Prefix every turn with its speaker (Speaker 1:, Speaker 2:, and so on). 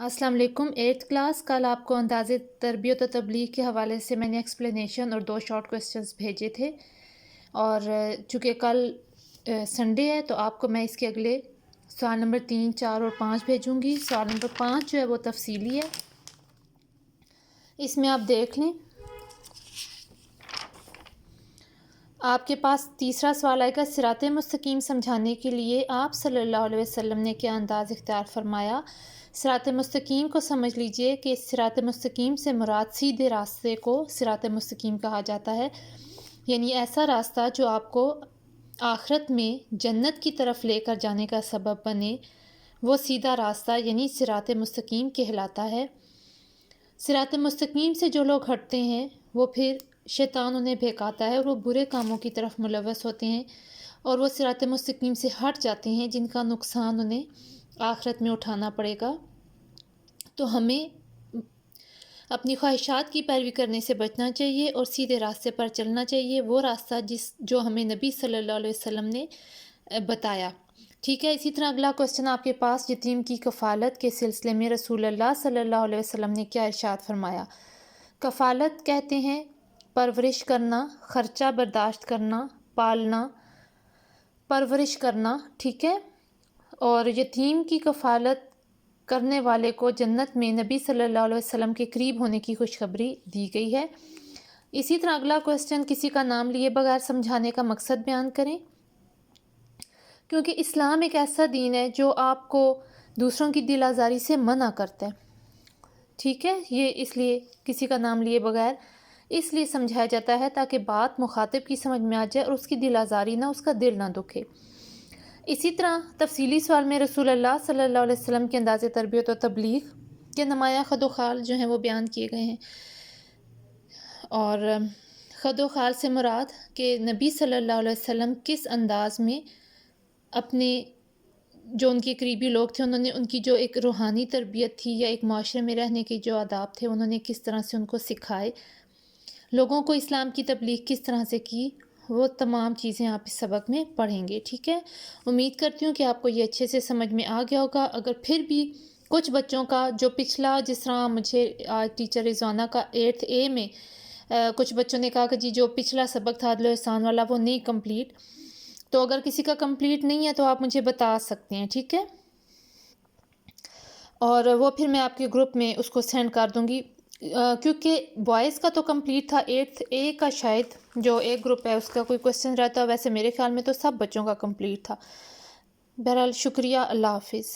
Speaker 1: अस्सलाम वालेकुम। 8th class कल आपको अंदाज़े तरबियत और तबलीग के हवाले से मैंने एक्सप्लेनेशन और 2 शॉर्ट क्वेश्चंस भेजे थे और चूँकि कल संडे है तो आपको मैं इसके अगले सवाल नंबर 3, 4 और 5 भेजूँगी। सवाल नंबर 5 जो है वो तफसीली है, इसमें आप देख लें। आपके पास तीसरा सवाल आएगा, सिरात मुस्तकीम समझाने के लिए आप सल्लल्लाहु अलैहि वसल्लम ने क्या अंदाज़ इख्तियार फरमाया। सिरात मुस्तकीम को समझ लीजिए कि सिरात मुस्तकीम से मुराद सीधे रास्ते को सिरात मुस्तकीम कहा जाता है, यानी ऐसा रास्ता जो आपको आखिरत में जन्नत की तरफ लेकर जाने का सबब बने, वो सीधा रास्ता यानी सिरात मुस्तकीम कहलाता है। सिरात मुस्तकीम से जो लोग हटते हैं वो फिर शैतान उन्हें बहकाता है और वो बुरे कामों की तरफ मुलव्वस होते हैं और वो सिरात मुस्तकीम से हट जाते हैं, जिनका नुकसान उन्हें आखिरत में उठाना पड़ेगा। तो हमें अपनी ख्वाहिशात की पैरवी करने से बचना चाहिए और सीधे रास्ते पर चलना चाहिए, वो रास्ता जो हमें नबी सल्लल्लाहु अलैहि वसल्लम ने बताया। ठीक है। इसी तरह अगला क्वेश्चन आपके पास, यतीम की कफ़ालत के सिलसिले में रसूलुल्लाह सल्लल्लाहु अलैहि वसल्लम ने क्या इरशाद फरमाया। कफ़ालत कहते हैं परवरिश करना, ख़र्चा बर्दाश्त करना, पालना, परवरिश करना। ठीक है। और यतीम की कफ़ालत करने वाले को जन्नत में नबी सल्लल्लाहु अलैहि वसल्लम के करीब होने की खुशखबरी दी गई है। इसी तरह अगला क्वेश्चन, किसी का नाम लिए बगैर समझाने का मकसद बयान करें। क्योंकि इस्लाम एक ऐसा दीन है जो आपको दूसरों की दिल आज़ारी से मना करता है। ठीक है। ये इसलिए किसी का नाम लिए बगैर इसलिए समझाया जाता है ताकि बात मुखातिब की समझ में आ जाए और उसकी दिल आज़ारी ना, उसका दिल ना दुखे। इसी तरह तफसीली सवाल में रसूलुल्लाह सल्लल्लाहु अलैहि वसल्लम के अंदाज़े तरबियत और तबलीग के नुमायाँ खदोखाल जो हैं वो बयान किए गए हैं। और खदोखाल से मुराद कि नबी सल्लल्लाहु अलैहि वसल्लम किस अंदाज़ में अपने जो उनके करीबी लोग थे, उन्होंने उनकी जो एक रूहानी तरबियत थी या एक माशरे में रहने के जो आदाब थे, उन्होंने किस तरह से उनको सिखाए, लोगों को इस्लाम की तबलीग किस तरह से की, वो तमाम चीज़ें आप इस सबक में पढ़ेंगे। ठीक है। उम्मीद करती हूँ कि आपको ये अच्छे से समझ में आ गया होगा। अगर फिर भी कुछ बच्चों का जो पिछला, जिस तरह मुझे आज टीचर रिजवाना का 8th A में कुछ बच्चों ने कहा कि जी जो पिछला सबक था अदल और एहसान वाला वो नहीं कंप्लीट, तो अगर किसी का कंप्लीट नहीं है तो आप मुझे बता सकते हैं। ठीक है। और वो फिर मैं आपके ग्रुप में उसको सेंड कर दूँगी। क्योंकि बॉयज़ का तो कंप्लीट था, 8th A का शायद जो एक ग्रुप है उसका कोई क्वेश्चन रहता है, वैसे मेरे ख्याल में तो सब बच्चों का कंप्लीट था। बहरहाल शुक्रिया, अल्लाह हाफिज़।